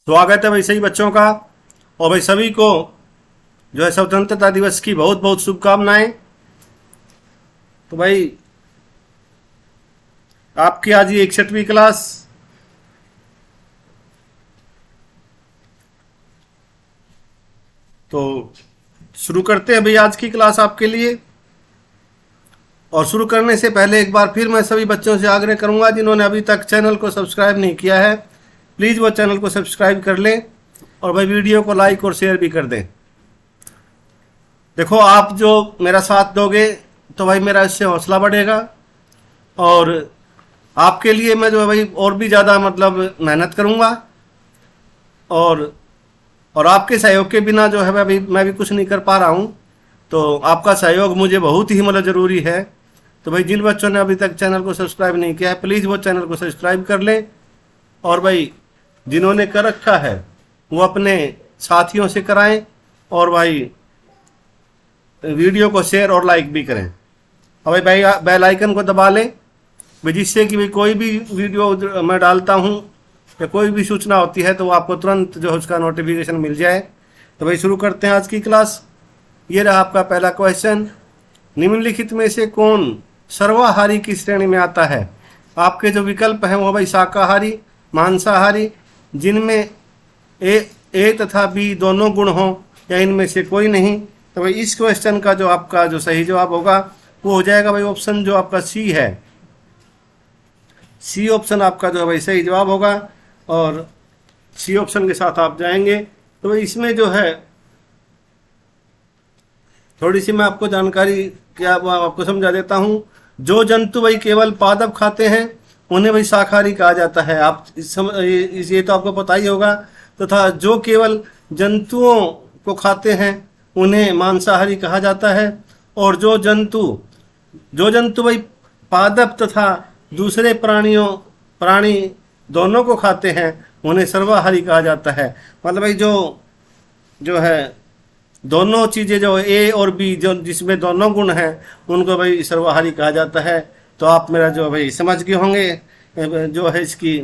स्वागत है भाई सही बच्चों का। और भाई सभी को जो है स्वतंत्रता दिवस की बहुत बहुत शुभकामनाएं। तो भाई आपकी आज ये 61वीं क्लास। तो शुरू करते हैं भाई आज की क्लास आपके लिए। और शुरू करने से पहले एक बार फिर मैं सभी बच्चों से आग्रह करूंगा जिन्होंने अभी तक चैनल को सब्सक्राइब नहीं किया है, प्लीज़ वो चैनल को सब्सक्राइब कर लें और भाई वीडियो को लाइक और शेयर भी कर दें। देखो आप जो मेरा साथ दोगे तो भाई मेरा इससे हौसला बढ़ेगा और आपके लिए मैं जो है भाई और भी ज़्यादा मतलब मेहनत करूँगा। और आपके सहयोग के बिना जो है भाई मैं भी कुछ नहीं कर पा रहा हूँ। तो आपका सहयोग मुझे बहुत ही मतलब ज़रूरी है। तो भाई जिन बच्चों ने अभी तक चैनल को सब्सक्राइब नहीं किया है प्लीज़ वो चैनल को सब्सक्राइब कर लें। और भाई जिन्होंने कर रखा है वो अपने साथियों से कराएं और भाई वीडियो को शेयर और लाइक भी करें। और भाई बेल आइकन को दबा लें भाई, जिससे कि भाई कोई भी वीडियो मैं डालता हूँ या कोई भी सूचना होती है तो वो आपको तुरंत जो है उसका नोटिफिकेशन मिल जाए। तो भाई शुरू करते हैं आज की क्लास। ये रहा आपका पहला क्वेश्चन, निम्नलिखित में से कौन सर्वाहारी की श्रेणी में आता है। आपके जो विकल्प हैं वो भाई शाकाहारी, मांसाहारी, जिनमें ए तथा बी दोनों गुण हों या इनमें से कोई नहीं। तो भाई इस क्वेश्चन का जो आपका जो सही जवाब होगा वो हो जाएगा भाई ऑप्शन जो आपका सी है। सी ऑप्शन आपका जो है भाई सही जवाब होगा और सी ऑप्शन के साथ आप जाएंगे। तो भाई इसमें जो है थोड़ी सी मैं आपको जानकारी क्या आपको समझा देता हूँ। जो जंतु भाई केवल पादप खाते हैं उन्हें भाई शाकाहारी कहा जाता है। आप ये तो आपको पता ही होगा। तथा जो केवल जंतुओं को खाते हैं उन्हें मांसाहारी कहा जाता है। और जो जंतु भाई पादप तथा दूसरे प्राणी दोनों को खाते हैं उन्हें सर्वाहारी कहा जाता है। मतलब भाई जो है दोनों चीज़ें जो ए और बी जो जिसमें दोनों गुण हैं उनको भाई सर्वाहारी कहा जाता है। तो आप मेरा जो भाई समझ गए होंगे जो है इसकी।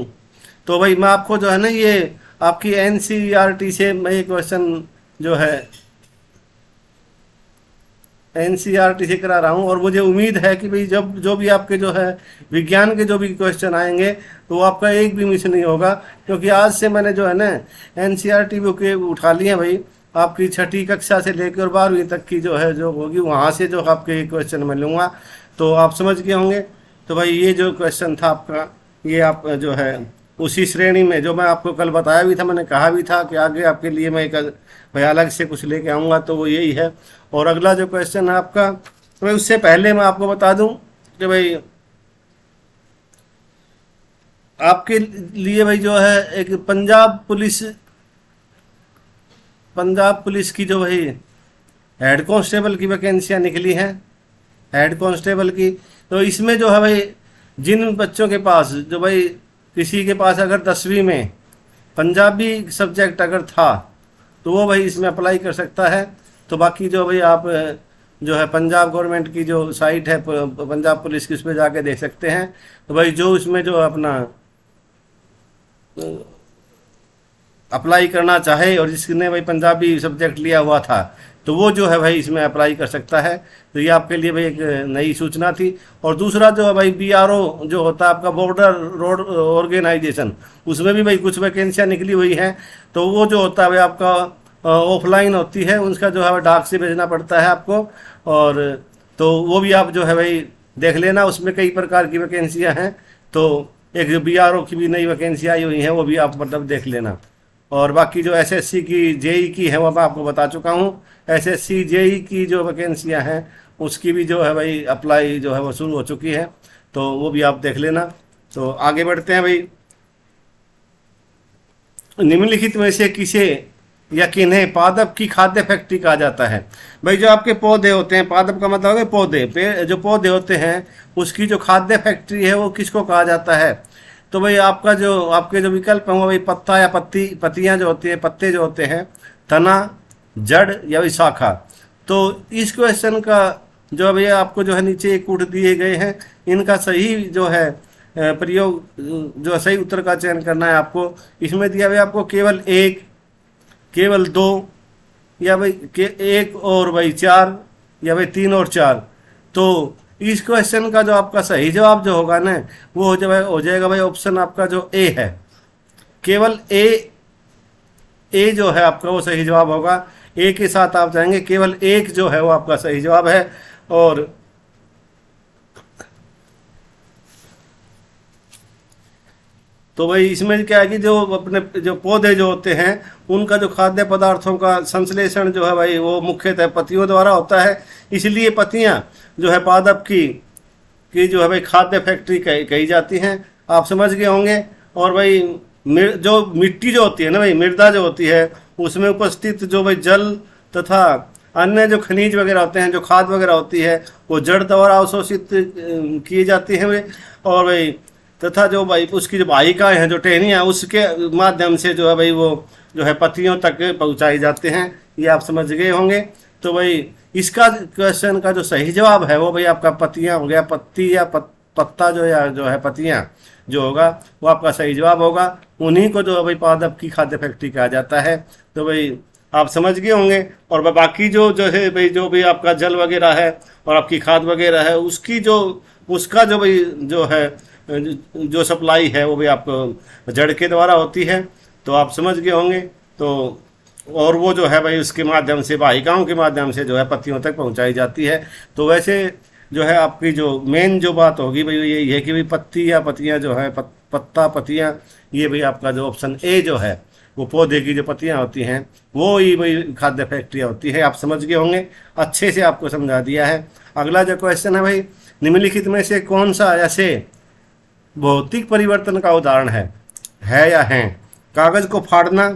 तो भाई मैं आपको जो है ना ये आपकी एनसीईआरटी से मैं ये क्वेश्चन जो है एनसीईआरटी से करा रहा हूँ। और मुझे उम्मीद है कि भाई जब जो भी आपके जो है विज्ञान के जो भी क्वेश्चन आएंगे तो वो आपका एक भी मिस नहीं होगा, क्योंकि आज से मैंने जो है ना एनसीईआरटी बुकें उठा ली हैं भाई। आपकी 6ठी कक्षा से लेकर 12वीं तक की जो है जो होगी वहाँ से जो आपके क्वेश्चन मैं लूँगा। तो आप समझ गए होंगे। तो भाई ये जो क्वेश्चन था आपका ये आप जो है उसी श्रेणी में जो मैं आपको कल बताया भी था, मैंने कहा भी था कि आगे आपके लिए मैं एक भाई अलग से कुछ लेके आऊँगा, तो वो यही है। और अगला जो क्वेश्चन है आपका, तो भाई उससे पहले मैं आपको बता दूं कि भाई आपके लिए भाई जो है एक पंजाब पुलिस की जो भाई हेड कांस्टेबल की वैकेंसियाँ निकली हैं, हेड कांस्टेबल की। तो इसमें जो है भाई जिन बच्चों के पास जो भाई किसी के पास अगर 10वीं में पंजाबी सब्जेक्ट अगर था तो वो भाई इसमें अप्लाई कर सकता है। तो बाकी जो भाई आप जो है पंजाब गवर्नमेंट की जो साइट है पंजाब पुलिस की, उस पर जाके देख सकते हैं। तो भाई जो इसमें जो अपना अप्लाई करना चाहे और जिसने भाई पंजाबी सब्जेक्ट लिया हुआ था तो वो जो है भाई इसमें अप्लाई कर सकता है। तो ये आपके लिए भाई एक नई सूचना थी। और दूसरा जो है भाई BRO जो होता है आपका बॉर्डर रोड ऑर्गेनाइजेशन, उसमें भी भाई कुछ वैकेंसियाँ निकली हुई हैं। तो वो जो होता है भाई आपका ऑफलाइन होती है, उसका जो है डाक से भेजना पड़ता है आपको। और तो वो भी आप जो है भाई देख लेना, उसमें कई प्रकार की वैकेंसियाँ हैं। तो एक जो BRO की भी नई वैकेंसी आई हुई हैं वो भी आप मतलब देख लेना। और बाकी जो SSC की JEE की है वो मैं आपको बता चुका हूँ। SSC JEE की जो वैकेंसियाँ हैं उसकी भी जो है भाई अप्लाई जो है वो शुरू हो चुकी है, तो वो भी आप देख लेना। तो आगे बढ़ते हैं भाई। निम्नलिखित में से किसे या किन्हें पादप की खाद्य फैक्ट्री कहा जाता है। भाई जो आपके पौधे होते हैं, पादप का मतलब है पौधे, जो पौधे होते हैं उसकी जो खाद्य फैक्ट्री है वो किसको कहा जाता है। तो भाई आपके जो विकल्प हैं वो भाई पत्ता या पत्तियां जो होती हैं, पत्ते जो होते हैं, तना, जड़ या भाई शाखा। तो इस क्वेश्चन का जो भैया आपको जो है नीचे एक कूट दिए गए हैं, इनका सही जो है प्रयोग जो सही उत्तर का चयन करना है आपको। इसमें दिया हुआ आपको केवल एक, केवल दो, या भाई एक और भाई चार, या भाई तीन और चार। तो इस क्वेश्चन का जो आपका सही जवाब जो होगा ना, वो हो जाएगा भाई ऑप्शन आपका जो ए है, केवल ए जो है आपका वो सही जवाब होगा। ए के साथ आप जाएंगे, केवल एक जो है वो आपका सही जवाब है। और तो भाई इसमें क्या है कि जो अपने जो पौधे जो होते हैं उनका जो खाद्य पदार्थों का संश्लेषण जो है भाई वो मुख्यतः पत्तियों द्वारा होता है। इसलिए पत्तियां जो है पादप की जो है भाई खाद्य फैक्ट्री कही जाती हैं, आप समझ गए होंगे। और भाई जो मिट्टी जो होती है ना भाई, मृदा जो होती है, उसमें उपस्थित जो भाई जल तथा अन्य जो खनिज वगैरह होते हैं, जो खाद वगैरह होती है, वो जड़ द्वारा अवशोषित किए जाती हैं वे। और भाई तथा जो भाई उसकी जो वाहिकाएँ हैं, जो टहनियाँ, उसके माध्यम से जो है भाई वो जो है पत्तियों तक पहुँचाई जाते हैं। ये आप समझ गए होंगे। तो भाई इसका क्वेश्चन का जो सही जवाब है वो भाई आपका पत्तियाँ हो गया, पत्ती या पत्ता जो है पत्तियाँ जो होगा वो आपका सही जवाब होगा। उन्हीं को जो है भाई पादप की खाद्य फैक्ट्री कहा जाता है। तो भाई आप समझ गए होंगे। और बाकी जो है भाई जो भी आपका जल वगैरह है और आपकी खाद वगैरह है, उसका जो भाई जो है जो सप्लाई है वो भी आपको जड़ के द्वारा होती है। तो आप समझ गए होंगे। तो और वो जो है भाई उसके माध्यम से, वाहिकाओं के माध्यम से जो है पत्तियों तक पहुंचाई जाती है। तो वैसे जो है आपकी जो मेन जो बात होगी भाई ये है कि भाई पत्ती या पत्तियां जो है पत्ता पत्तियां, ये भाई आपका जो ऑप्शन ए जो है वो पौधे की जो पत्तियां होती हैं वो ही भाई खाद्य फैक्ट्रियाँ होती है। आप समझ गए होंगे, अच्छे से आपको समझा दिया है। अगला जो क्वेश्चन है भाई, निम्नलिखित में से कौन सा ऐसे भौतिक परिवर्तन का उदाहरण है या है? कागज को फाड़ना,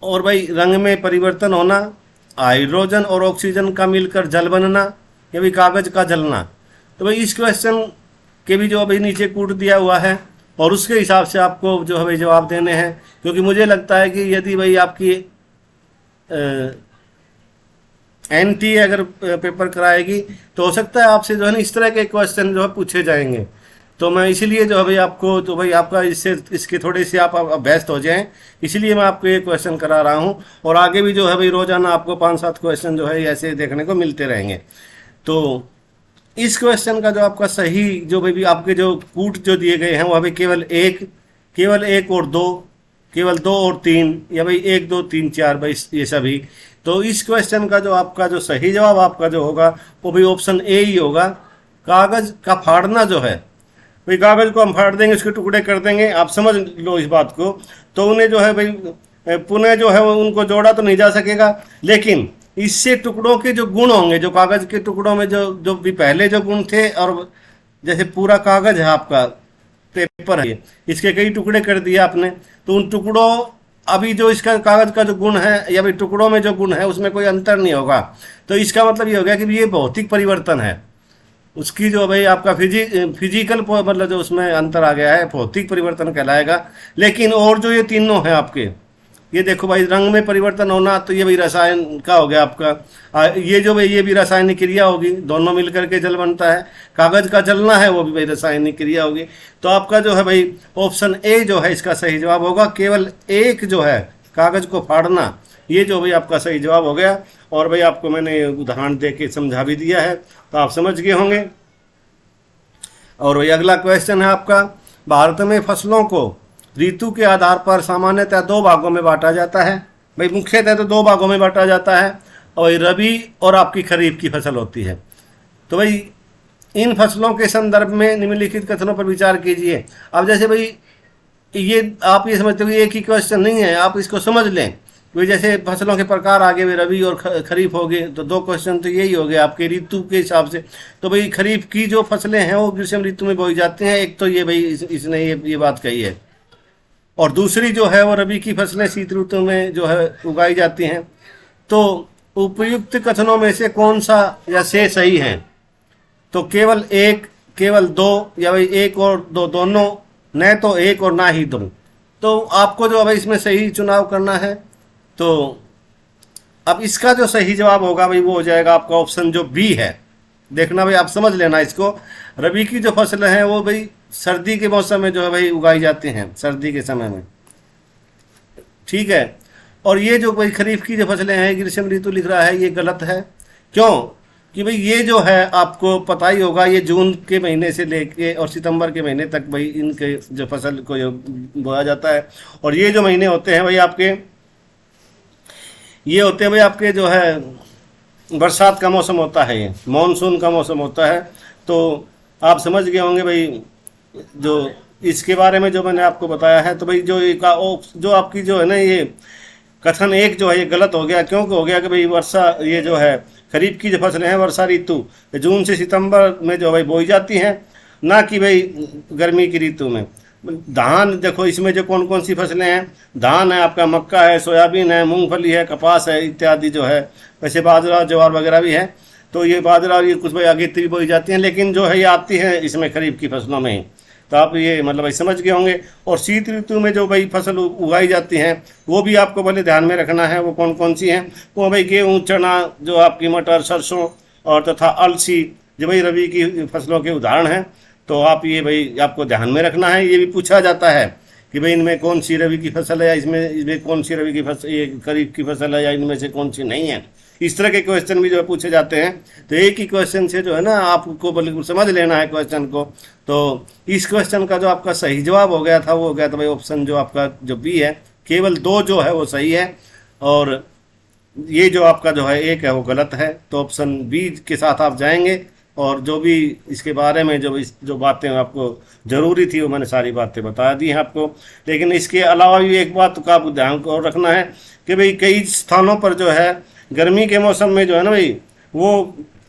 और भाई रंग में परिवर्तन होना, हाइड्रोजन और ऑक्सीजन का मिलकर जल बनना, या भाई कागज का जलना। तो भाई इस क्वेश्चन के भी जो अभी नीचे कूट दिया हुआ है और उसके हिसाब से आपको जो है भाई जवाब देने हैं। क्योंकि मुझे लगता है कि यदि भाई आपकी एनटी अगर पेपर कराएगी तो हो सकता है आपसे जो है ना इस तरह के क्वेश्चन जो है पूछे जाएंगे। तो मैं इसीलिए जो है भाई आपको, तो भाई आपका इसके थोड़े से आप अभ्यस्त हो जाएं, इसलिए मैं आपको ये क्वेश्चन करा रहा हूँ। और आगे भी जो है भाई रोजाना आपको 5-7 क्वेश्चन जो है ऐसे देखने को मिलते रहेंगे। तो इस क्वेश्चन का जो आपका सही जो भाई आपके जो कूट जो दिए गए हैं वो अभी केवल एक और दो, केवल 2 और 3, या भाई 1 2 3 4 भाई ये सभी। तो इस क्वेश्चन का जो आपका जो सही जवाब आपका जो होगा वो भी ऑप्शन ए ही होगा। कागज का फाड़ना जो है भाई, कागज को हम फाड़ देंगे, उसके टुकड़े कर देंगे, आप समझ लो इस बात को। तो उन्हें जो है भाई पुनः जो है उनको जोड़ा तो नहीं जा सकेगा, लेकिन इससे टुकड़ों के जो गुण होंगे, जो कागज के टुकड़ों में जो भी पहले जो गुण थे, और जैसे पूरा कागज है आपका पेपर है, इसके कई टुकड़े कर दिए आपने, तो उन टुकड़ों अभी जो इसका कागज का जो गुण है या भाई टुकड़ों में जो गुण है उसमें कोई अंतर नहीं होगा। तो इसका मतलब ये हो गया कि ये भौतिक परिवर्तन है, उसकी जो भाई आपका फिजिकल मतलब जो उसमें अंतर आ गया है, भौतिक परिवर्तन कहलाएगा। लेकिन और जो ये तीनों हैं आपके, ये देखो भाई रंग में परिवर्तन होना, तो ये भाई रसायन का हो गया आपका। ये जो भाई ये भी रासायनिक क्रिया होगी, दोनों मिलकर के जल बनता है। कागज का जलना है वो भी भाई रासायनिक क्रिया होगी। तो आपका जो है भाई ऑप्शन ए जो है इसका सही जवाब होगा। केवल एक जो है कागज को फाड़ना, ये जो भाई आपका सही जवाब हो गया। और भाई आपको मैंने उदाहरण दे के समझा भी दिया है, तो आप समझ गए होंगे। और भाई अगला क्वेश्चन है आपका, भारत में फसलों को ऋतु के आधार पर सामान्यतः 2 भागों में बांटा जाता है। भाई मुख्यतः तो 2 भागों में बांटा जाता है, और रबी और आपकी खरीफ की फसल होती है। तो भाई इन फसलों के संदर्भ में निम्नलिखित कथनों पर विचार कीजिए। अब जैसे भाई ये आप ये समझते हो एक ही क्वेश्चन नहीं है, आप इसको समझ लें। तो जैसे फसलों के प्रकार आगे हुए रबी और खरीफ हो गए, तो 2 क्वेश्चन तो यही हो गए आपके ऋतु के हिसाब से। तो भाई खरीफ की जो फसलें हैं वो ग्रीष्म ऋतु में बोई जाती हैं, एक तो ये भाई इसने ये बात कही है। और दूसरी जो है वो रबी की फसलें शीत ऋतु में जो है उगाई जाती हैं। तो उपयुक्त कथनों में से कौन सा या से सही है? तो केवल एक, केवल 2, या भाई 1 और 2 दोनों, न तो 1 और ना ही 2। तो आपको जो है इसमें सही चुनाव करना है। तो अब इसका जो सही जवाब होगा भाई वो हो जाएगा आपका ऑप्शन जो बी है, देखना भाई, आप समझ लेना इसको। रबी की जो फसलें हैं वो भाई सर्दी के मौसम में जो है भाई उगाई जाती हैं, सर्दी के समय में, ठीक है। और ये जो भाई खरीफ की जो फसलें हैं, ग्रीष्म ऋतु लिख रहा है, ये गलत है। क्यों? कि भाई ये जो है आपको पता ही होगा, ये जून के महीने से लेके और सितंबर के महीने तक भाई इनके जो फसल को बोया जाता है। और ये जो महीने होते हैं भाई आपके, ये होते हैं भाई आपके जो है बरसात का मौसम होता है, ये मानसून का मौसम होता है। तो आप समझ गए होंगे भाई जो इसके बारे में जो मैंने आपको बताया है। तो भाई जो जो आपकी जो है ना, ये कथन एक जो है ये गलत हो गया। क्यों हो गया? कि भाई वर्षा, ये जो है खरीफ की जो फसलें हैं वर्षा ऋतु जून से सितंबर में जो भाई बोई जाती हैं, ना कि भाई गर्मी की ऋतु में। धान देखो, इसमें जो कौन कौन सी फसलें हैं, धान है आपका, मक्का है, सोयाबीन है, मूंगफली है, कपास है इत्यादि जो है। वैसे बाजरा ज्वार वगैरह भी है। तो ये बाजरा और ये कुछ भाई आगे भी बोई जाती हैं, लेकिन जो है ये आती है इसमें खरीफ की फसलों में ही। तो आप ये मतलब भाई समझ गए होंगे। और शीत ऋतु में जो भाई फसल उगाई जाती हैं वो भी आपको भले ध्यान में रखना है। वो कौन कौन सी हैं? वो भाई गेहूँ, चना, जो आपकी मटर, सरसों और तथा अलसी, जो भाई रबी की फसलों के उदाहरण हैं। तो आप ये भाई आपको ध्यान में रखना है। ये भी पूछा जाता है कि भाई इनमें कौन सी रबी की फसल है, या इसमें कौन सी रबी की फसल, ये खरीफ की फसल है, या इनमें से कौन सी नहीं है। इस तरह के क्वेश्चन भी जो है पूछे जाते हैं। तो एक ही क्वेश्चन से जो है ना आपको बिल्कुल समझ लेना है क्वेश्चन को। तो इस क्वेश्चन का जो आपका सही जवाब हो गया था वो हो गया था भाई ऑप्शन जो आपका जो बी है। केवल 2 जो है वो सही है, और ये जो आपका जो है 1 है वो गलत है। तो ऑप्शन बी के साथ आप जाएंगे। और जो भी इसके बारे में जो बातें आपको ज़रूरी थी वो मैंने सारी बातें बता दी हैं आपको। लेकिन इसके अलावा भी एक बात का आप ध्यान और रखना है कि भाई कई स्थानों पर जो है गर्मी के मौसम में जो है ना भाई वो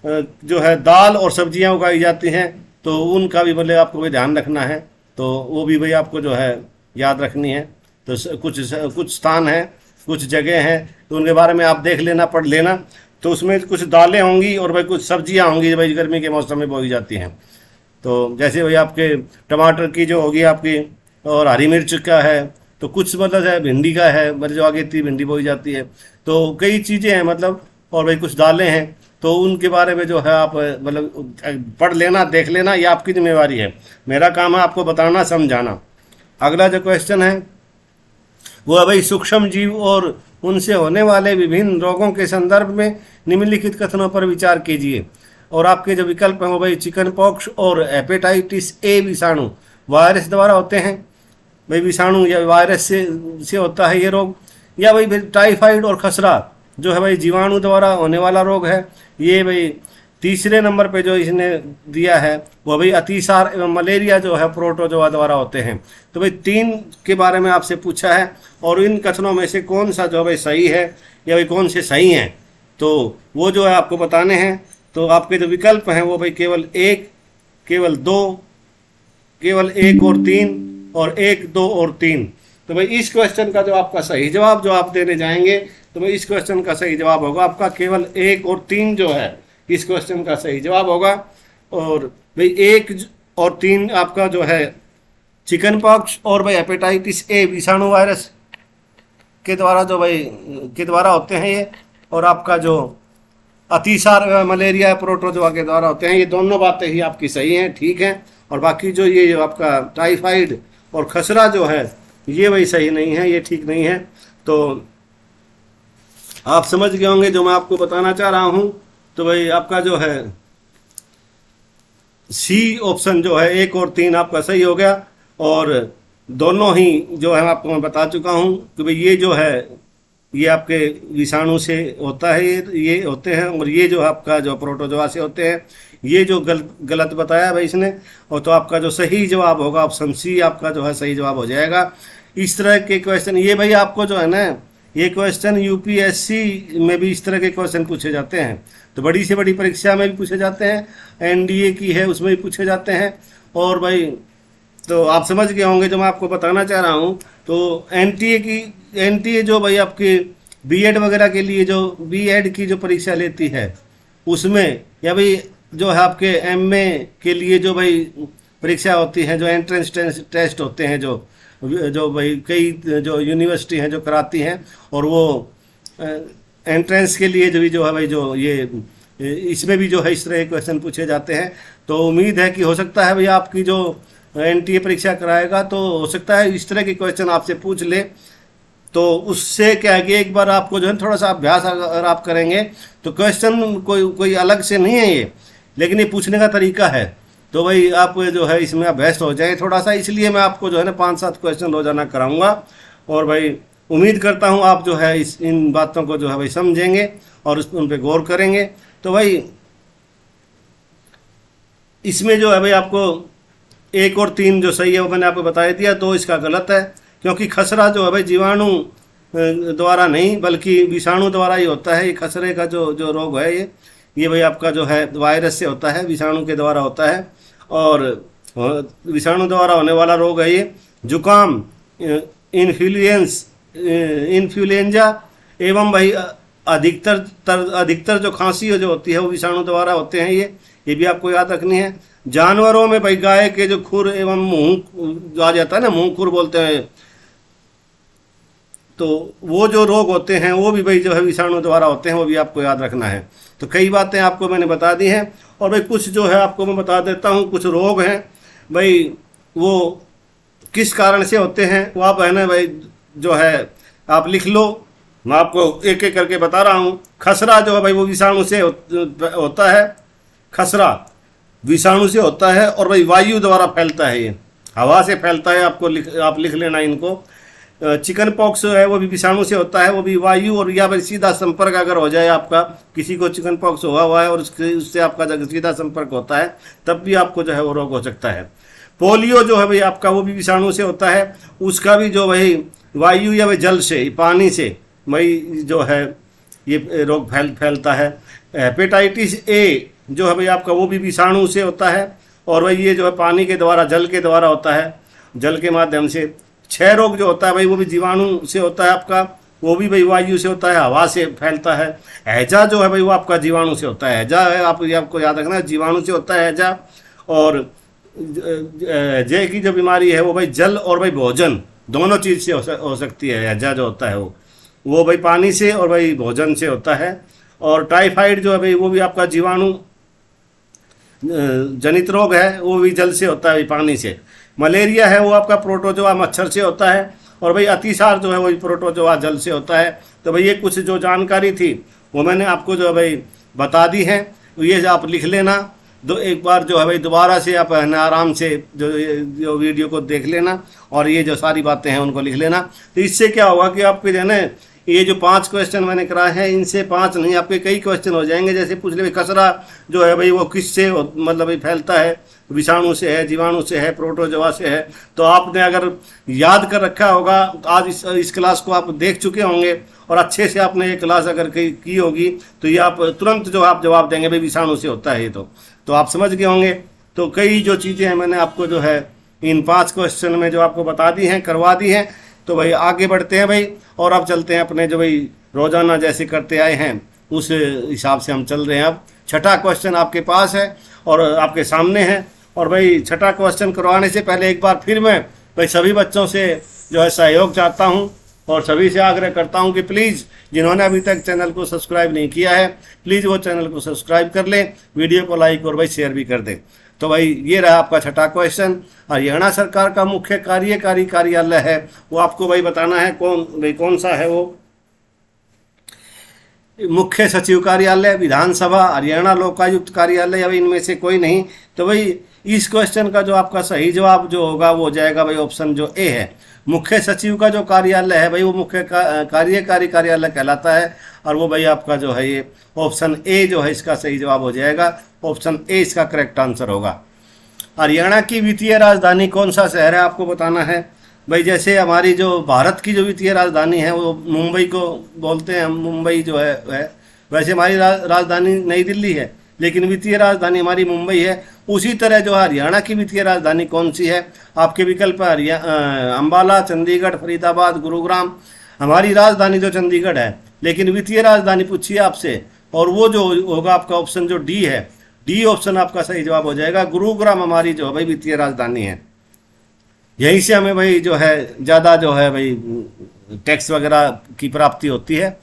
जो है दाल और सब्जियां उगाई जाती हैं। तो उनका भी भले आपको भी ध्यान रखना है। तो वो भी भाई आपको जो है याद रखनी है। तो कुछ स्थान हैं, कुछ जगह हैं, तो उनके बारे में आप देख लेना, पढ़ लेना। तो उसमें कुछ दालें होंगी और भाई कुछ सब्जियां होंगी जो भाई गर्मी के मौसम में बोई जाती हैं। तो जैसे भाई आपके टमाटर की जो होगी आपकी, और हरी मिर्च का है, तो कुछ मतलब है भिंडी का है, मतलब जो आगे इतनी भिंडी बोई जाती है। तो कई चीज़ें हैं मतलब, और भाई कुछ दालें हैं। तो उनके बारे में जो है आप मतलब पढ़ लेना, देख लेना, ये आपकी जिम्मेवारी है। मेरा काम है आपको बताना, समझाना। अगला जो क्वेश्चन है वो है भाई सूक्ष्म जीव और उनसे होने वाले विभिन्न रोगों के संदर्भ में निम्नलिखित कथनों पर विचार कीजिए। और आपके जो विकल्प हैं वो भाई चिकन पॉक्स और हेपेटाइटिस ए विषाणु वायरस द्वारा होते हैं। भाई विषाणु या वायरस से होता है ये रोग। या भाई टाइफाइड और खसरा जो है भाई जीवाणु द्वारा होने वाला रोग है। ये भाई तीसरे नंबर पे जो इसने दिया है वो भाई अतिसार एवं मलेरिया जो है प्रोटोजोआ द्वारा होते हैं। तो भाई 3 के बारे में आपसे पूछा है, और इन कथनों में से कौन सा जो भाई सही है या भाई कौन से सही हैं, तो वो जो है आपको बताने हैं। तो आपके जो विकल्प हैं वो भाई केवल 1, केवल 2, केवल 1 और 3, और 1, 2 और 3। तो भाई इस क्वेश्चन का जो आपका सही जवाब जो आप देने जाएंगे, तो भाई इस क्वेश्चन का सही जवाब होगा आपका केवल 1 और 3 जो है इस क्वेश्चन का सही जवाब होगा। और भाई 1 और 3 आपका जो है चिकन पॉक्स और भाई हेपेटाइटिस ए विषाणु वायरस के द्वारा जो भाई के द्वारा होते हैं ये, और आपका जो अतिसार मलेरिया प्रोटोजोआ के द्वारा होते हैं। ये दोनों बातें ही आपकी सही हैं, ठीक हैं। और बाकी जो ये जो आपका टाइफाइड और खसरा जो है ये भाई सही नहीं है, ये ठीक नहीं है। तो आप समझ गए होंगे जो मैं आपको बताना चाह रहा हूँ। तो भाई आपका जो है सी ऑप्शन जो है 1 और 3 आपका सही हो गया। और दोनों ही जो है आपको मैं बता चुका हूँ कि भाई ये जो है ये आपके विषाणु से होता है, ये होते हैं। और ये जो आपका जो प्रोटोजोआ से होते हैं। ये जो गलत बताया भाई इसने। और तो आपका जो सही जवाब होगा ऑप्शन सी आपका जो है सही जवाब हो जाएगा। इस तरह के क्वेश्चन ये भाई आपको जो है ना, ये क्वेश्चन यूपीएससी में भी इस तरह के क्वेश्चन पूछे जाते हैं। तो बड़ी से बड़ी परीक्षा में भी पूछे जाते हैं, एनडीए की है उसमें भी पूछे जाते हैं। और भाई तो आप समझ गए होंगे जो मैं आपको बताना चाह रहा हूँ। तो एनटीए जो भाई आपके बीएड वगैरह के लिए जो बीएड की जो परीक्षा लेती है उसमें, या भाई जो है आपके एमए के लिए जो भाई परीक्षा होती है, जो एंट्रेंस टेस्ट होते हैं, जो भाई कई जो यूनिवर्सिटी हैं जो कराती हैं। और वो एंट्रेंस के लिए जो है भाई जो ये इसमें भी जो है इस तरह के क्वेश्चन पूछे जाते हैं। तो उम्मीद है कि हो सकता है भाई आपकी जो एनटीए परीक्षा कराएगा तो हो सकता है इस तरह के क्वेश्चन आपसे पूछ ले, तो उससे क्या है कि एक बार आपको जो है थोड़ा सा अभ्यास अगर आप करेंगे तो क्वेश्चन कोई अलग से नहीं है ये, लेकिन ये पूछने का तरीका है। तो भाई आप जो है इसमें अभ्यस्त हो जाए थोड़ा सा, इसलिए मैं आपको जो है ना 5-7 क्वेश्चन रोजाना कराऊंगा। और भाई उम्मीद करता हूँ आप जो है इन बातों को जो है भाई समझेंगे और उन पर गौर करेंगे। तो भाई इसमें जो है भाई आपको 1 और 3 जो सही है वो मैंने आपको बता दिया, 2 इसका गलत है, क्योंकि खसरा जो है भाई जीवाणु द्वारा नहीं बल्कि विषाणु द्वारा ही होता है। ये खसरे का जो रोग है ये भाई आपका जो है वायरस से होता है, विषाणु के द्वारा होता है, और विषाणु द्वारा होने वाला रोग है ये। जुकाम, इन्फ्लुएंजा एवं भाई अधिकतर जो खांसी जो होती है वो विषाणु द्वारा होते हैं। ये भी आपको याद रखनी है। जानवरों में भाई गाय के जो खुर एवं मुंह आ जाता है ना, मुंह खुर बोलते हैं, तो वो जो रोग होते हैं वो भी भाई जो है विषाणु द्वारा होते हैं, वो भी आपको याद रखना है। तो कई बातें आपको मैंने बता दी हैं, और भाई कुछ जो है आपको मैं बता देता हूँ। कुछ रोग हैं भाई वो किस कारण से होते हैं वो आप है ना भाई जो है आप लिख लो, मैं आपको एक एक करके बता रहा हूँ। खसरा जो है भाई वो विषाणु से होता है, खसरा विषाणु से होता है, और भाई वायु द्वारा फैलता है, ये हवा से फैलता है। आप लिख लेना इनको। चिकन पॉक्स है वो भी विषाणु से होता है, वो भी वायु और या फिर सीधा संपर्क अगर हो जाए, आपका किसी को चिकन पॉक्स हुआ है और उससे आपका सीधा संपर्क होता है तब भी आपको जो है वो रोग हो सकता है। पोलियो जो है भाई आपका वो भी विषाणु से होता है, उसका भी जो भाई वायु या भाई जल से, पानी से भाई जो है ये रोग फैलता है। हेपेटाइटिस ए जो है भाई आपका वो भी विषाणु से होता है, और भाई ये जो है पानी के द्वारा, जल के द्वारा होता है, जल के माध्यम से। क्षय रोग जो होता है भाई वो भी जीवाणु से होता है आपका, वो भी भाई वायु से होता है, हवा से फैलता है। हैजा जो है भाई वो आपका जीवाणु से होता है, हैजा है आपको याद रखना है, जीवाणु से होता है हैजा। और जय की जो बीमारी है वो भाई जल और भाई भोजन दोनों चीज़ से हो सकती है। हैजा जो होता है वो भाई पानी से और भाई भोजन से होता है। और टाइफाइड जो है भाई वो भी आपका जीवाणु जनित रोग है, वो भी जल से होता है भाई, पानी से। मलेरिया है वो आपका प्रोटोजोआ मच्छर से होता है, और भाई अतिसार जो है वही प्रोटोजोआ जल से होता है। तो भाई ये कुछ जो जानकारी थी वो मैंने आपको जो है भाई बता दी है, ये आप लिख लेना। एक बार जो है भाई दोबारा से आप है ना आराम से जो वीडियो को देख लेना, और ये जो सारी बातें हैं उनको लिख लेना। तो इससे क्या होगा कि आपके जो है ना ये जो 5 क्वेश्चन मैंने कराए हैं, इनसे 5 नहीं आपके कई क्वेश्चन हो जाएंगे। जैसे पूछ ले खसरा जो है भाई वो किससे मतलब भाई फैलता है, विषाणु से है, जीवाणु से है, प्रोटोजोआ से है। तो आपने अगर याद कर रखा होगा, आज इस क्लास को आप देख चुके होंगे और अच्छे से आपने ये क्लास अगर की होगी तो ये आप तुरंत जो आप जवाब देंगे भाई विषाणु से होता है ये, तो आप समझ गए होंगे। तो कई जो चीज़ें हैं मैंने आपको जो है इन 5 क्वेश्चन में जो आपको बता दी हैं, करवा दी हैं। तो भाई आगे बढ़ते हैं भाई, और अब चलते हैं अपने जो भाई रोजाना जैसे करते आए हैं उस हिसाब से हम चल रहे हैं। अब 6ठा क्वेश्चन आपके पास है और आपके सामने है। और भाई 6ठा क्वेश्चन करवाने से पहले एक बार फिर मैं भाई सभी बच्चों से जो है सहयोग चाहता हूं, और सभी से आग्रह करता हूं कि प्लीज़ जिन्होंने अभी तक चैनल को सब्सक्राइब नहीं किया है प्लीज़ वो चैनल को सब्सक्राइब कर लें, वीडियो को लाइक और भाई शेयर भी कर दें। तो भाई ये रहा आपका 6ठा क्वेश्चन। हरियाणा सरकार का मुख्य कार्यकारी कार्यालय है वो आपको भाई बताना है कौन सा है वो। मुख्य सचिव कार्यालय, विधानसभा, हरियाणा लोकायुक्त कार्यालय, या इनमें से कोई नहीं। तो भाई इस क्वेश्चन का जो आपका सही जवाब जो होगा वो हो जाएगा भाई ऑप्शन जो ए है। मुख्य सचिव का जो कार्यालय है भाई वो मुख्य कार्यकारी कार्यालय कहलाता है, और वो भाई आपका जो है ये ऑप्शन ए जो है इसका सही जवाब हो जाएगा। ऑप्शन ए इसका करेक्ट आंसर होगा। हरियाणा की वित्तीय राजधानी कौन सा शहर है आपको बताना है भाई। जैसे हमारी जो भारत की जो वित्तीय राजधानी है वो मुंबई को बोलते हैं, मुंबई जो है वैसे हमारी राजधानी नई दिल्ली है, लेकिन वित्तीय राजधानी हमारी मुंबई है। उसी तरह जो हरियाणा की वित्तीय राजधानी कौन सी है, आपके विकल्प है अंबाला, चंडीगढ़, फरीदाबाद, गुरुग्राम। हमारी राजधानी जो चंडीगढ़ है, लेकिन वित्तीय राजधानी पूछिए आपसे, और वो जो होगा आपका ऑप्शन जो डी है, डी ऑप्शन आपका सही जवाब हो जाएगा। गुरुग्राम हमारी जो है भाई वित्तीय राजधानी है। यहीं से हमें भाई जो है ज़्यादा जो है भाई टैक्स वगैरह की प्राप्ति होती है।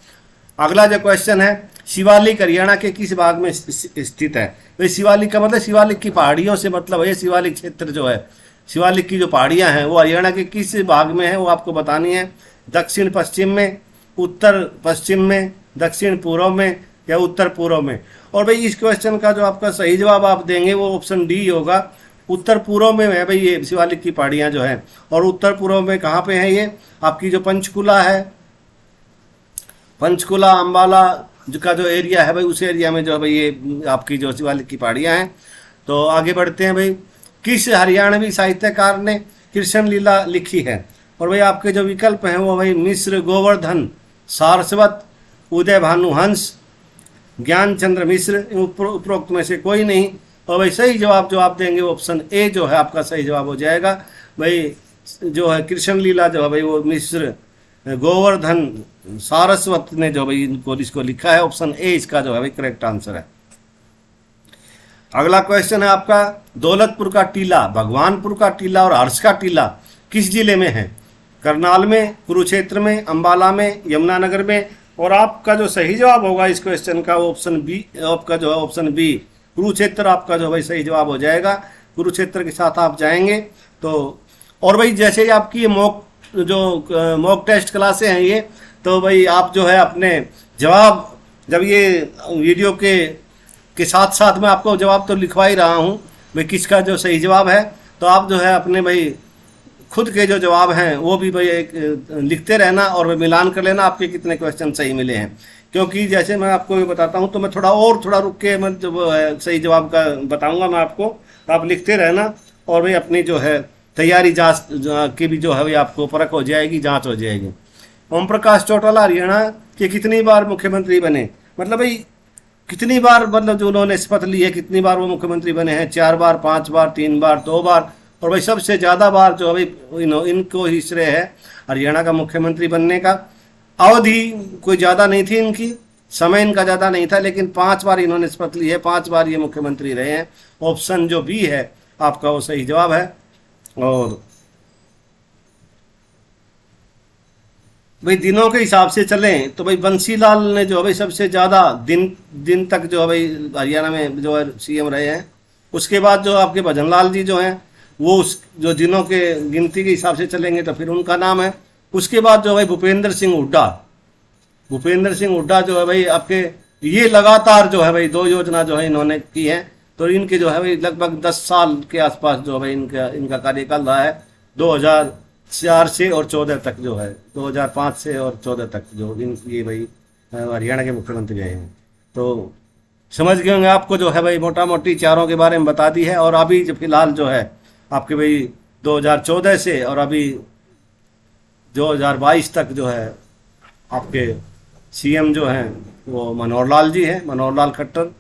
अगला जो क्वेश्चन है, शिवालिक हरियाणा के किस भाग में स्थित है? भाई शिवालिक का मतलब शिवालिक की पहाड़ियों से मतलब है, शिवालिक क्षेत्र जो है, शिवालिक की जो पहाड़ियां हैं वो हरियाणा के किस भाग में है वो आपको बतानी है। दक्षिण पश्चिम में, उत्तर पश्चिम में, दक्षिण पूर्व में या उत्तर पूर्व में। और भाई इस क्वेश्चन का जो आपका सही जवाब आप देंगे वो ऑप्शन डी होगा, उत्तर पूर्व में है भाई ये शिवालिक की पहाड़ियां जो है। और उत्तर पूर्व में कहाँ पे है ये? आपकी जो पंचकुला है, पंचकुला अम्बाला का जो एरिया है भाई, उस एरिया में जो है भाई ये आपकी जो शिवालिक की पहाड़ियां हैं। तो आगे बढ़ते हैं भाई, किस हरियाणवी साहित्यकार ने कृष्ण लीला लिखी है? और भाई आपके जो विकल्प हैं वो भाई मिश्र गोवर्धन, सारस्वत, उदय भानु हंस, ज्ञानचंद्र मिश्र, उपरोक्त में से कोई नहीं। और भाई सही जवाब जो आप देंगे ऑप्शन ए जो है आपका सही जवाब हो जाएगा। भाई जो है कृष्ण लीला जो है भाई वो मिश्र गोवर्धन सारस्वत ने जो भाई इसको लिखा है। ऑप्शन ए इसका जो है भाई करेक्ट आंसर है। अगला क्वेश्चन है आपका, दौलतपुर का टीला, भगवानपुर का टीला और हर्ष का टीला किस जिले में है? करनाल में, कुरुक्षेत्र में, अंबाला में, यमुनानगर में। और आपका जो सही जवाब होगा इस क्वेश्चन का ऑप्शन बी, आपका जो है ऑप्शन बी कुरुक्षेत्र आपका जो भाई सही जवाब हो जाएगा। कुरुक्षेत्र के साथ आप जाएंगे तो। और भाई जैसे ही आपकी ये मॉक टेस्ट क्लासें हैं ये, तो भाई आप जो है अपने जवाब, जब ये वीडियो के साथ साथ मैं आपको जवाब तो लिखवा ही रहा हूँ भाई किसका जो सही जवाब है, तो आप जो है अपने भाई खुद के जो जवाब हैं वो भी भाई एक लिखते रहना और मिलान कर लेना आपके कितने क्वेश्चन सही मिले हैं। क्योंकि जैसे मैं आपको बताता हूँ तो मैं थोड़ा रुक के मैं जो है सही जवाब का बताऊँगा मैं आपको, तो आप लिखते रहना और भाई अपनी जो है तैयारी जांच की भी जो है आपको परख हो जाएगी, जांच हो जाएगी। ओम प्रकाश चौटाला हरियाणा के कितनी बार मुख्यमंत्री बने? मतलब भाई कितनी बार, मतलब जो उन्होंने शपथ ली है कितनी बार वो मुख्यमंत्री बने हैं? 4 बार, 5 बार, 3 बार, 2 बार। और भाई सबसे ज़्यादा बार जो है इनको ही श्रेय है हरियाणा का मुख्यमंत्री बनने का। अवधि कोई ज़्यादा नहीं थी इनकी, समय इनका ज़्यादा नहीं था, लेकिन 5 बार इन्होंने शपथ ली है, 5 बार ये मुख्यमंत्री रहे हैं। ऑप्शन जो बी है आपका वो सही जवाब है। और भाई दिनों के हिसाब से चलें तो भाई बंसीलाल ने जो है भाई सबसे ज़्यादा दिन तक जो है भाई हरियाणा में जो है सीएम रहे हैं। उसके बाद जो आपके भजनलाल जी जो हैं वो उस जो दिनों के गिनती के हिसाब से चलेंगे तो फिर उनका नाम है। उसके बाद जो भाई भूपेंद्र सिंह हुड्डा जो है भाई आपके, ये लगातार जो है भाई 2 योजना जो है इन्होंने की है। तो इनके जो है भाई लगभग 10 साल के आसपास जो है भाई इनका कार्यकाल रहा है। 2004 से और 14 तक जो है, 2005 से और 14 तक जो ये भाई हरियाणा के मुख्यमंत्री रहे हैं। तो समझ गए होंगे आपको जो है भाई मोटा मोटी चारों के बारे में बता दी है। और अभी जो फिलहाल जो है आपके भाई 2014 से और अभी 2022 तक जो है आपके सीएम जो हैं वो मनोहर लाल जी हैं, मनोहर लाल खट्टर।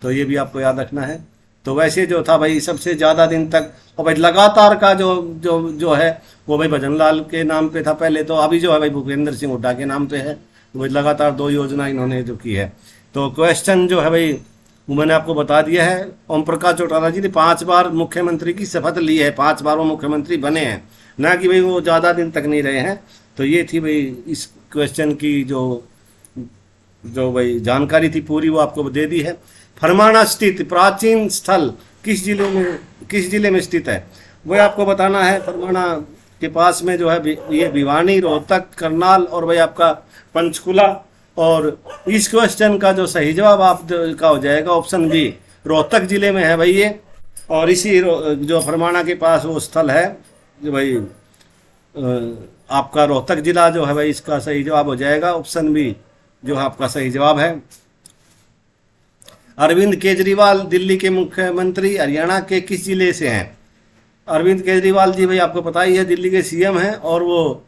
तो ये भी आपको याद रखना है। तो वैसे जो था भाई सबसे ज़्यादा दिन तक और भाई लगातार का जो है वो भाई भजनलाल के नाम पे था पहले, तो अभी जो है भाई भूपेंद्र सिंह हुड्डा के नाम पे है। तो भाई लगातार 2 योजना इन्होंने जो की है। तो क्वेश्चन जो है भाई वो मैंने आपको बता दिया है। ओम प्रकाश चौटाला जी ने 5 बार मुख्यमंत्री की शपथ ली है, 5 बार वो मुख्यमंत्री बने हैं, ना कि भाई वो ज़्यादा दिन तक नहीं रहे हैं। तो ये थी भाई इस क्वेश्चन की जो भाई जानकारी थी पूरी वो आपको दे दी है। फरमाना स्थित प्राचीन स्थल किस जिले में स्थित है? वह आपको बताना है। फरमाना के पास में जो है ये भिवानी, रोहतक, करनाल और भाई आपका पंचकुला। और इस क्वेश्चन का जो सही जवाब आपका हो जाएगा ऑप्शन बी, रोहतक जिले में है भाई ये। और इसी जो फरमाना के पास वो स्थल है जो भाई आपका रोहतक जिला जो है भाई इसका सही जवाब हो जाएगा ऑप्शन बी जो आपका सही जवाब है। अरविंद केजरीवाल दिल्ली के मुख्यमंत्री हरियाणा के किस जिले से हैं? अरविंद केजरीवाल जी भाई आपको पता ही है दिल्ली के सीएम हैं और वो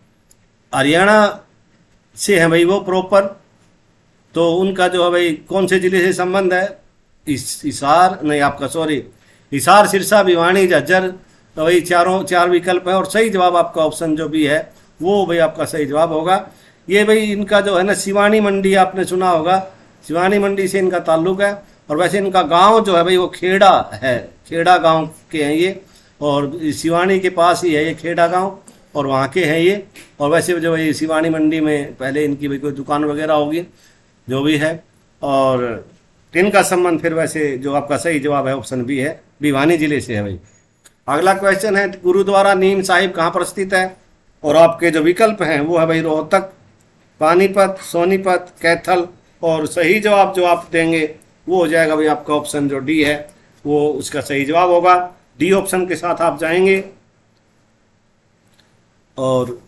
हरियाणा से हैं भाई वो प्रॉपर। तो उनका जो है भाई कौन से जिले से संबंध है? हिसार, सिरसा, भिवानी, झज्जर। तो भाई 4 विकल्प है और सही जवाब आपका ऑप्शन जो भी है वो भाई आपका सही जवाब होगा। ये भाई इनका जो है ना सिवानी मंडी आपने सुना होगा, सिवानी मंडी से इनका ताल्लुक है। और वैसे इनका गांव जो है भाई वो खेड़ा है, खेड़ा गांव के हैं ये। और सिवानी के पास ही है ये खेड़ा गांव और वहाँ के हैं ये। और वैसे जो भाई सिवानी मंडी में पहले इनकी भाई कोई दुकान वगैरह होगी जो भी है। और इनका संबंध फिर वैसे जो आपका सही जवाब है ऑप्शन बी है, भिवानी जिले से है भाई। अगला क्वेश्चन है गुरुद्वारा नीम साहिब कहाँ पर स्थित है, और आपके जो विकल्प हैं वो है भाई रोहतक, पानीपत, सोनीपत, कैथल, और सही जवाब जो आप देंगे वो हो जाएगा भाई आपका ऑप्शन जो डी है वो उसका सही जवाब होगा। डी ऑप्शन के साथ आप जाएंगे और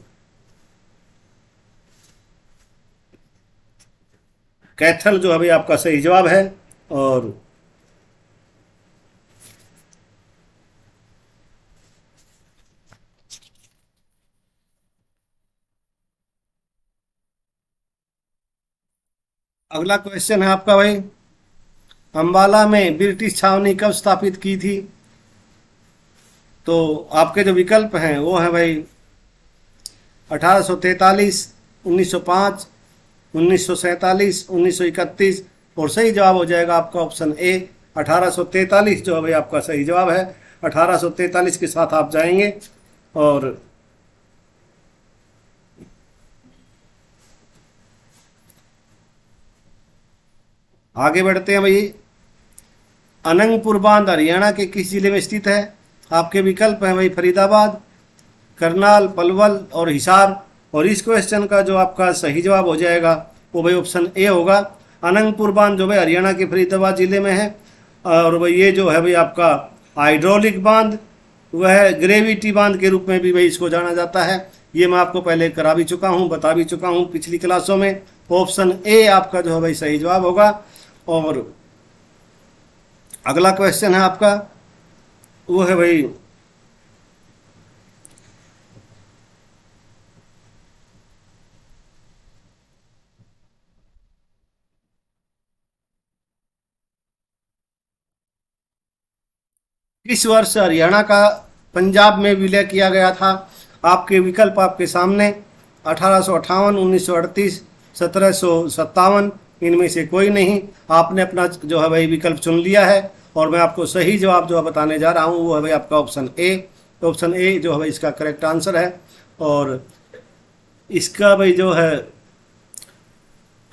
कैथल जो है भाई आपका सही जवाब है। और अगला क्वेश्चन है आपका भाई, अंबाला में ब्रिटिश छावनी कब स्थापित की थी। तो आपके जो विकल्प हैं वो है भाई 1843, 1905, 1947, 1931, और सही जवाब हो जाएगा आपका ऑप्शन ए 1843 जो है भाई आपका सही जवाब है। 1843 के साथ आप जाएंगे और आगे बढ़ते हैं भाई। अनंगपुर बांध हरियाणा के किस जिले में स्थित है। आपके विकल्प हैं भाई फरीदाबाद, करनाल, पलवल और हिसार, और इस क्वेश्चन का जो आपका सही जवाब हो जाएगा वो भाई ऑप्शन ए होगा। अनंगपुर बांध जो भाई हरियाणा के फरीदाबाद जिले में है, और भाई ये जो है भाई आपका हाइड्रोलिक बांध वह ग्रेविटी बांध के रूप में भी भाई इसको जाना जाता है। ये मैं आपको पहले करा भी चुका हूँ, बता भी चुका हूँ पिछली क्लासों में। ऑप्शन ए आपका जो है भाई सही जवाब होगा। और अगला क्वेश्चन है आपका वो है भाई किस वर्ष हरियाणा का पंजाब में विलय किया गया था। आपके विकल्प आपके सामने 1858, 1938, 1757, इनमें से कोई नहीं। आपने अपना जो है भाई विकल्प चुन लिया है और मैं आपको सही जवाब जो है बताने जा रहा हूँ वो है भाई आपका ऑप्शन ए। ऑप्शन ए जो है भाई इसका करेक्ट आंसर है। और इसका भाई जो है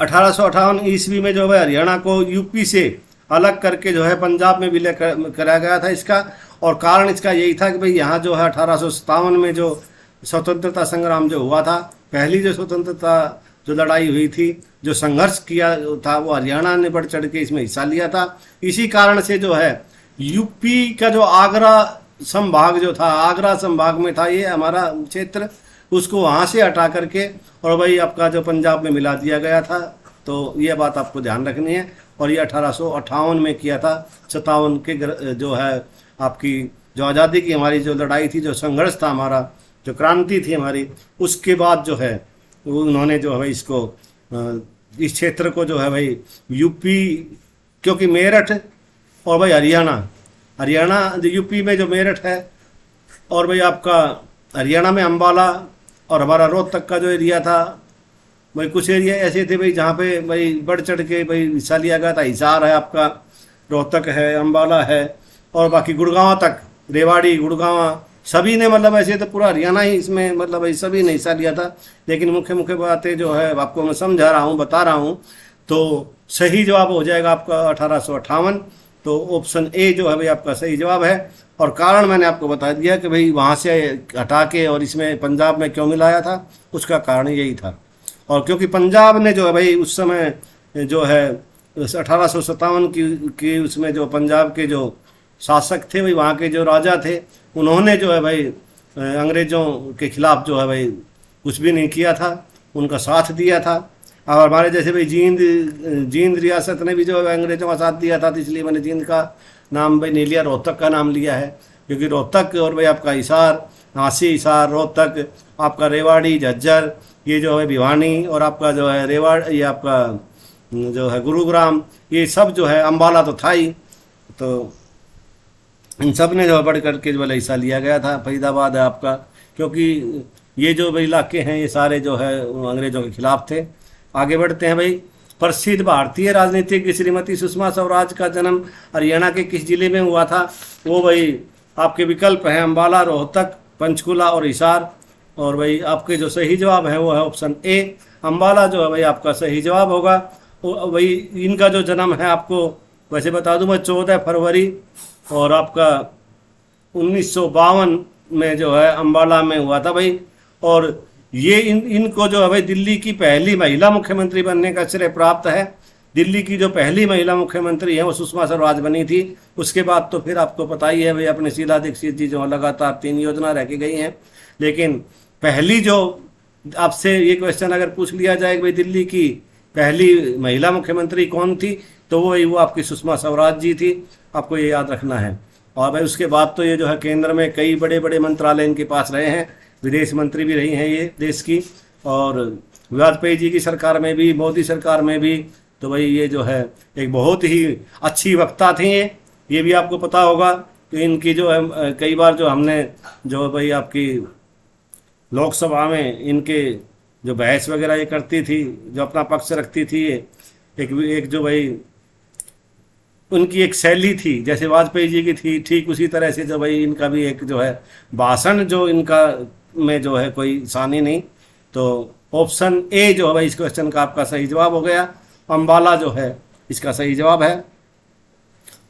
1858 ईस्वी में जो है हरियाणा को यूपी से अलग करके जो है पंजाब में विलय कराया गया था इसका। और कारण इसका यही था कि भाई यहाँ जो है 1857 में जो स्वतंत्रता संग्राम जो हुआ था, पहली जो स्वतंत्रता जो लड़ाई हुई थी, जो संघर्ष किया था, वो हरियाणा ने बढ़ चढ़ के इसमें हिस्सा लिया था। इसी कारण से जो है यूपी का जो आगरा संभाग जो था, आगरा संभाग में था ये हमारा क्षेत्र, उसको वहाँ से हटा करके और भाई आपका जो पंजाब में मिला दिया गया था। तो ये बात आपको ध्यान रखनी है। और ये 1858 में किया था। 57 के जो है आपकी जो आज़ादी की हमारी जो लड़ाई थी, जो संघर्ष था हमारा, जो क्रांति थी हमारी, उसके बाद जो है उन्होंने जो है भाई इसको इस क्षेत्र को जो है भाई यूपी, क्योंकि मेरठ और भाई हरियाणा यूपी में जो मेरठ है, और भाई आपका हरियाणा में अंबाला और हमारा रोहतक का जो एरिया था, भाई कुछ एरिया ऐसे थे भाई जहाँ पे भाई बढ़ चढ़ के भाई हिस्सा लिया गया था। हिसार है आपका, रोहतक है, अंबाला है, और बाकी गुड़गांव तक, रेवाड़ी, गुड़गांव, सभी ने मतलब ऐसे तो पूरा हरियाणा ही इसमें मतलब भाई सभी ने हिस्सा लिया था। लेकिन मुख्य मुख्य बातें जो है आपको मैं समझा रहा हूँ, बता रहा हूँ। तो सही जवाब हो जाएगा आपका 1858। तो ऑप्शन ए जो है भाई आपका सही जवाब है। और कारण मैंने आपको बता दिया कि भाई वहाँ से हटा के और इसमें पंजाब में क्यों मिलाया था, उसका कारण यही था। और क्योंकि पंजाब ने जो है भाई उस समय जो है 1857 की उसमें जो पंजाब के जो शासक थे, भाई वहाँ के जो राजा थे, उन्होंने जो है भाई अंग्रेज़ों के खिलाफ जो है भाई कुछ भी नहीं किया था, उनका साथ दिया था। और हमारे जैसे भाई जींद रियासत ने भी जो है अंग्रेज़ों का साथ दिया था, तो इसलिए मैंने जींद का नाम भाई नहीं लिया, रोहतक का नाम लिया है। क्योंकि रोहतक और भाई आपका हिसार, झांसी, हिसार, रोहतक, आपका रेवाड़ी, झज्जर, ये जो है भिवानी, और आपका जो है ये आपका जो है गुरुग्राम, ये सब जो है, अंबाला तो था ही, तो इन सब ने जो है बढ़ करके जो है हिस्सा लिया गया था। फरीदाबाद है आपका, क्योंकि ये जो भाई इलाके हैं ये सारे जो है अंग्रेज़ों के खिलाफ थे। आगे बढ़ते हैं भाई। प्रसिद्ध भारतीय राजनीतिज्ञ श्रीमती सुषमा स्वराज का जन्म हरियाणा के किस जिले में हुआ था। वो भाई आपके विकल्प हैं अंबाला, रोहतक, पंचकुला और हिसार। और भाई आपके जो सही जवाब है वो है ऑप्शन ए, अंबाला जो है भाई आपका सही जवाब होगा। वही इनका जो जन्म है आपको वैसे बता दूं मैं 14 फरवरी और आपका 1952 में जो है अम्बाला में हुआ था भाई। और ये इनको जो है भाई दिल्ली की पहली महिला मुख्यमंत्री बनने का श्रेय प्राप्त है। दिल्ली की जो पहली महिला मुख्यमंत्री है वो सुषमा स्वराज बनी थी। उसके बाद तो फिर आपको पता ही है भाई अपने शीला दीक्षित जी जो लगातार 3 योजना रह के गई हैं। लेकिन पहली जो आपसे ये क्वेश्चन अगर पूछ लिया जाए कि भाई दिल्ली की पहली महिला मुख्यमंत्री कौन थी, तो वो आपकी सुषमा स्वराज जी थी। आपको ये याद रखना है। और भाई उसके बाद तो ये जो है केंद्र में कई बड़े बड़े मंत्रालय इनके पास रहे हैं, विदेश मंत्री भी रही हैं ये देश की, और वाजपेयी जी की सरकार में भी, मोदी सरकार में भी। तो भाई ये जो है एक बहुत ही अच्छी वक्ता थी ये भी आपको पता होगा कि इनकी जो है कई बार जो हमने जो भाई आपकी लोकसभा में इनके जो बहस वगैरह ये करती थी, जो अपना पक्ष रखती थी, ये एक जो भाई उनकी एक शैली थी जैसे वाजपेयी जी की थी, ठीक उसी तरह से जो भाई इनका भी एक जो है भाषण जो इनका में जो है कोई सानी नहीं। तो ऑप्शन ए जो है भाई इस क्वेश्चन का आपका सही जवाब हो गया। अम्बाला जो है इसका सही जवाब है।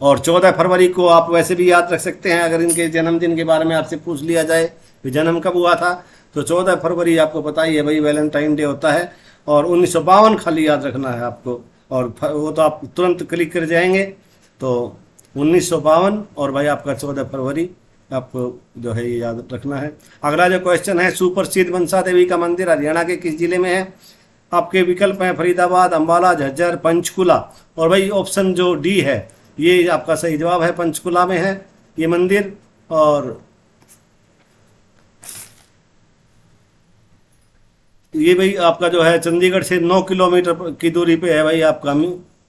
और 14 फरवरी को आप वैसे भी याद रख सकते हैं, अगर इनके जन्मदिन के बारे में आपसे पूछ लिया जाए कि जन्म कब हुआ था, तो 14 फरवरी आपको पता ही है भाई वैलेंटाइन डे होता है। और 1952 खाली याद रखना है आपको, और वो तो आप तुरंत क्लिक कर जाएंगे। तो 1952 और भाई आपका 14 फरवरी आपको जो है ये याद रखना है। अगला जो क्वेश्चन है, सुप्रसिद्ध मनसा देवी का मंदिर हरियाणा के किस जिले में है? आपके विकल्प हैं फरीदाबाद, अम्बाला, झज्जर, पंचकुला। और भाई ऑप्शन जो डी है ये आपका सही जवाब है, पंचकुला में है ये मंदिर। और ये भाई आपका जो है चंडीगढ़ से 9 किलोमीटर की दूरी पे है भाई आपका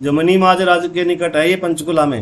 जो मनी महाराज के निकट है ये पंचकुला में।